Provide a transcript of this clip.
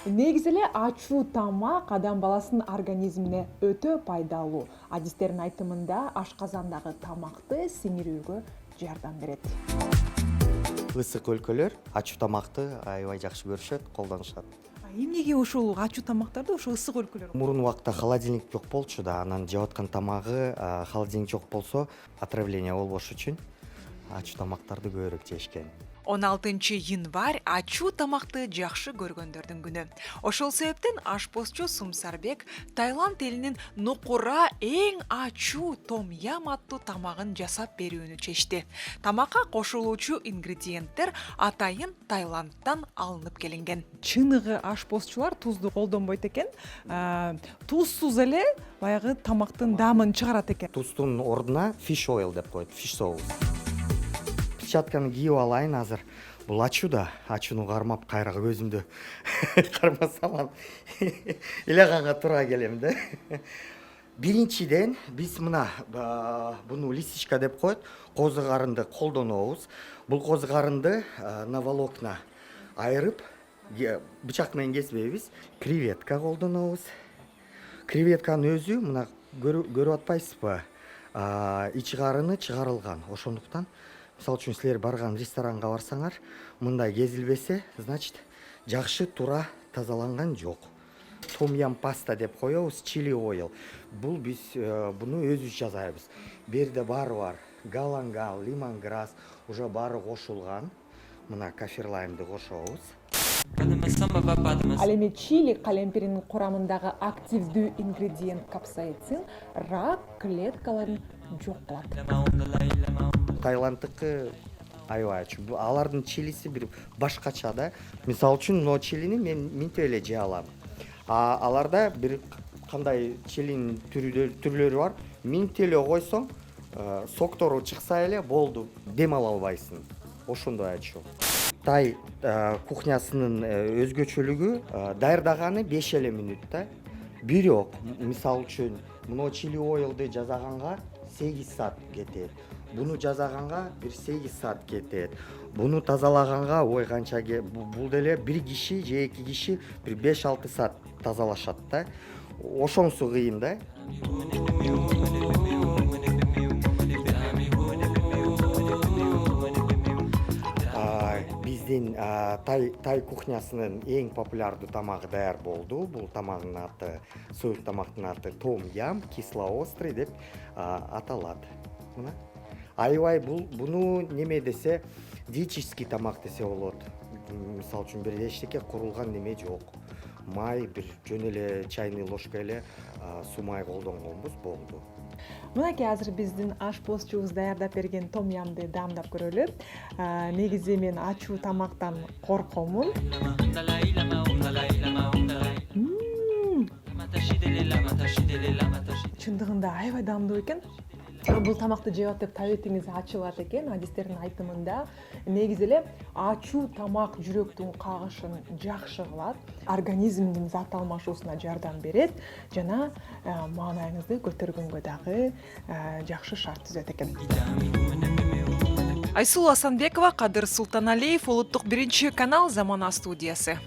Негизи эле ачуу тамак адам баласынын организмине өтө пайдалуу. Адистердин айтымында ашказандагы тамакты сиңирүүгө жардам берет. Ысык өлкөлөр ачуу тамакты аябай жакшы көрүшөт, колдонушат. Эмнеге ошол ачуу тамактарды ошо ысык өлкөлөр? Мурун убакта холодильник жок болчу да, анан жеп аткан тамагы холодильник жок болсо отравление болбош үчүн ачуу тамактарды көбүрөөк жешкен. 16 январь ачуу тамакты жакшы көргөндөрдүн күнү. Ошол себептен ашпозчу Сумсарбек Таиланд элинин нукура эң ачуу том ям аттуу тамагын жасап берүүнү чечти. Тамакка кошулуучу ингредиенттер атайын Таиландтан алынып келинген. Чыныгы ашпозчулар тузду колдонбойт экен. Тузсуз эле баягы тамактын даамын чыгарат экен. Туздун ордуна fish oil деп коет, fish соус. Перчатканы кийип алайын азыр. Бул ачуу да, ачууну кармап кайра көзүмдү кармасам ыйлаганга туура келем да. Биринчиден биз мына буну лисичка деп коет, козу карынды колдонобуз. Бул козу карынды на волокна айырып, бычак менен кесбейбиз. Креветка колдонобуз. Креветканын өзү мына көрүп атпайсызбы? Ичи карыны чыгарылган. Ошондуктан мисалы үчүн силер барган ресторанга барсаңар, мындай кезилбесе, значит, жакшы туура тазаланган жок. Том ям паста деп коебуз, чили ойл. Бул биз буну өзүбүз жасайбыз. Берде баары бар. Галангал, лимонграсс уже баары кошулган. Мына кафир лаймды кошобуз. Ал эми чили калемпиринин курамындагы активдүү ингредиент капсаицин рак клеткаларын жок кылат. Таиланддыкы аябай ачуу. Алардын чилиси бир башкача да. Мисалы үчүн, но чилини мен минтип эле жей алам. Аларда бир кандай чилинин түрлөрү бар. Минтип эле койсоң, соктору чыкса эле болду, дем ала албайсың. Ошондой ачуу. Тай кухнясынын өзгөчөлүгү даярдаганы 5 эле мүнөттө. Бирок, мисалы үчүн, мына чили ойлду жасаганга 8 саат кетет. Буну жасаганга бир 8 саат кетет. Буну тазалаганга канча бул деле бир киши же 2 киши бир 5-6 саат тазалашат да. Ошонусу кыйын да. Биздин тай кухнясынын эң популярдуу тамагы даяр болду. Бул тамагынын аты, союк тамактын аты том ям, кисло-острый деп аталат. Мына аябай буну неме десе, диетический тамак десе болот. Мисалы үчүн бир эчтеке курулган неме жок. Май бир жөн эле чайный ложка эле суу май колдонгонбуз болду. Мынакей азыр биздин ашпозчубуз даярдап берген том ямды даамдап көрөлү. Негизи мен ачуу тамактан коркомун. Чындыгында аябай даамдуу экен. Бул тамакты жеп деп табетиңиз ачылат экен. Адистердин айтымында негизи эле ачуу тамак жүрөктүн кагышын жакшы кылат, организмдин зат алмашуусуна жардам берет жана маанайыңызды көтөргөнгө дагы жакшы шарт түзөт экен. Айсулуу Асанбекова, Кадыр Султаналиев, Улуттук 1 канал, Замана студиясы.